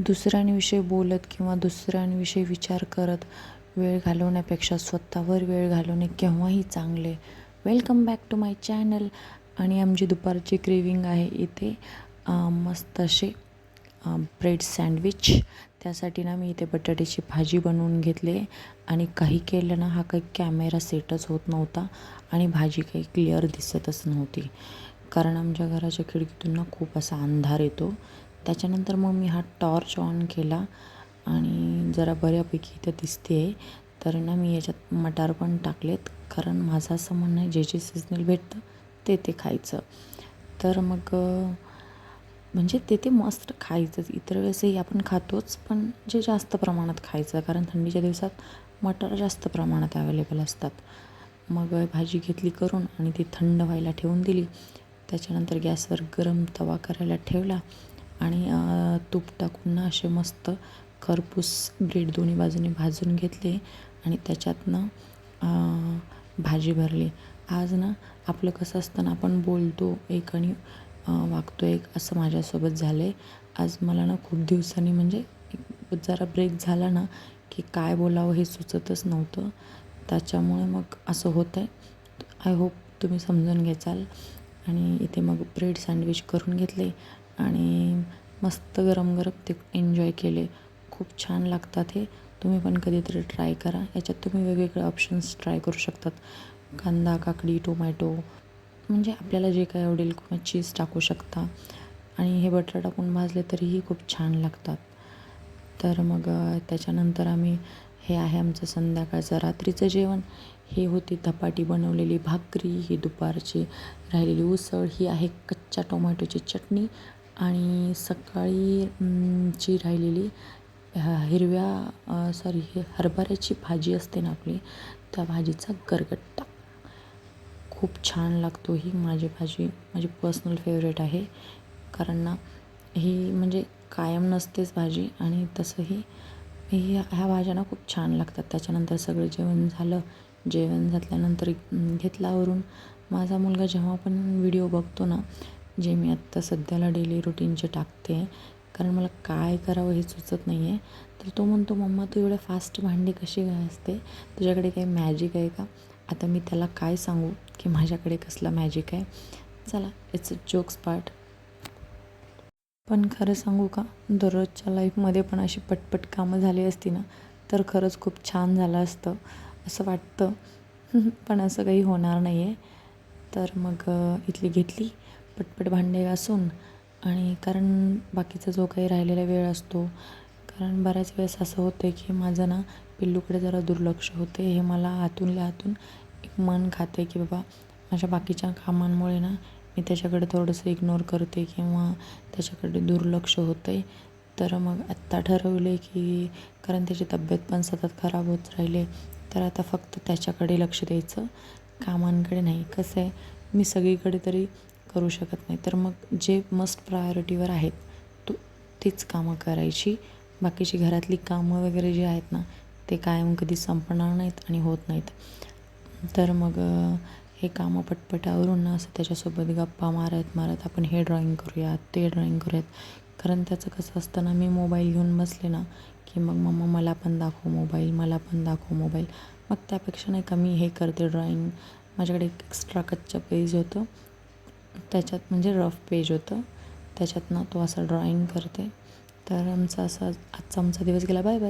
दुसऱ्यांविषयी बोलत किंवा दुसऱ्यांविषयी विचार करत वेळ घालवण्यापेक्षा स्वतःवर वेळ घालवणे केव्हाही चांगले. Welcome back to my channel. आणि आमची दुपारची क्रेविंग आहे इथे मस्त असे ब्रेड सँडविच. त्यासाठी ना मी इथे बटाट्याची भाजी बनवून घेतली आणि काही केलं ना हा काही कॅमेरा सेटच होत नव्हता आणि भाजी काही क्लिअर दिसतच नव्हती, कारण आमच्या घराच्या खिडकीतून ना खूप असा अंधार येतो. त्याच्यानंतर मग मी हा टॉर्च ऑन केला आणि जरा बऱ्यापैकी इथं दिसते आहे. तर ना मी याच्यात मटार पण टाकलेत, कारण माझं असं म्हणणं आहे जे सीजनल भेटतं ते खायचं. तर मग म्हणजे ते मस्त खायचंच. इतर वेळेसही आपण खातोच, पण जे जास्त प्रमाणात खायचं, कारण थंडीच्या दिवसात मटार जास्त प्रमाणात अवेलेबल असतात. मग भाजी घेतली करून आणि ती थंड व्हायला ठेवून दिली. त्याच्यानंतर गॅसवर गरम तवा करायला ठेवला आणि तूप टाकून ना असे मस्त खरपूस ब्रेड दोन्ही बाजूने भाजून घेतले आणि त्याच्यातनं भाजी भरली. आज ना आपलं कसं असतं ना, आपण बोलतो एक आणि वागतो एक, असं माझ्यासोबत झालं आहे. आज मला ना खूप दिवसांनी म्हणजे जरा ब्रेक झाला ना की काय बोलावं हे सुचतच नव्हतं. त्याच्यामुळे मग असं होतं आहे. आय होप तुम्ही समजून घ्याल. आणि इथे मग ब्रेड सँडविच करून घेतले आणि मस्त गरम गरम ते एन्जॉय केले. खूप छान लागतात हे. तुम्ही पण कधीतरी ट्राय करा. याच्यात तुम्ही वेगवेगळे ऑप्शन्स ट्राय करू शकतात. कांदा, काकडी, टोमॅटो, म्हणजे आपल्याला जे काय आवडेल, किंवा चीज टाकू शकता. आणि हे बटर टाकून भाजले तरीही खूप छान लागतात. तर मग त्याच्यानंतर हे आहे आमचं संध्याकाळचं रात्रीचं जेवण. हे होती धपाटी बनवलेली भाकरी, ही दुपारची राहिलेली उसळ, ही आहे कच्च्या टोमॅटोची चटणी आणि सकाळी ची राहिलेली हरभऱ्याची भाजी असते ना आपली, त्या भाजीचा गरगट्टा. खूप छान लागतो. ही माझी पर्सनल फेवरेट आहे, कारण ना ही म्हणजे कायम नसतेच भाजी आणि तसंही ह्या भाज्या ना खूप छान लागतात. त्याच्यानंतर सगळं जेवण झालं. जेवण घातल्यानंतर घेतला आवरून. माझा मुलगा जेव्हा पण व्हिडिओ बघतो ना, जे मी आत्ता सध्याला डेली रुटीनचे टाकते, कारण मला काय करावं हे सुचत नाही आहे, तर तो म्हणतो, मम्मा तू एवढं फास्ट भांडी कशी घासते, तुझ्याकडे काही मॅजिक आहे का? आता मी त्याला काय सांगू की माझ्याकडे कसला मॅजिक आहे. चला, इट्स अ जोक्स पार्ट. पण खरं सांगू का, दररोजच्या लाईफमध्ये पण अशी पटपट कामं झाली असती ना तर खरंच खूप छान झालं असतं असं वाटतं. पण असं काही होणार नाही आहे. तर मग इथली घेतली पटपट भांडे घासून. आणि कारण बाकीचा जो काही राहिलेला वेळ असतो, कारण बऱ्याच वेळेस असं होतं आहे की माझं ना पिल्लूकडे जरा दुर्लक्ष होते. हे मला आतूनल्या आतून एक मन खाते की बाबा माझ्या बाकीच्या कामांमुळे ना मी त्याच्याकडे थोडंसं इग्नोर करते किंवा त्याच्याकडे दुर्लक्ष होतं आहे. तर मग आत्ता ठरवलं आहे की कारण त्याची तब्येत पण सतत खराब होत राहिली, तर आता फक्त त्याच्याकडे लक्ष द्यायचं, कामांकडे नाही. कसं आहे, मी सगळीकडे तरी करू शकत नाही, तर मग जे मस्ट प्रायोरिटीवर आहेत तीच कामं करायची. बाकीची घरातली कामं वगैरे जी आहेत ना ते कायम कधी संपणार नाहीत आणि होत नाहीत. तर मग हे कामं पटपट आवरून ना असं त्याच्यासोबत गप्पा मारत मारत आपण हे ड्रॉईंग करूयात, ते ड्रॉईंग करूयात. कारण त्याचं कसं असतं ना, मी मोबाईल घेऊन बसले ना की मग मम्मा मला पण दाखव मोबाईल, मला पण दाखव मोबाईल. मग त्यापेक्षा नाही का मी हे करते ड्रॉईंग. माझ्याकडे एक एक्स्ट्रा कच्चं पेज होतं, त्याच्यात म्हणजे रफ पेज होतं, त्याच्यात ना तो असा ड्रॉईंग करते. तर आजचा आमचा दिवस गेला. Bye bye.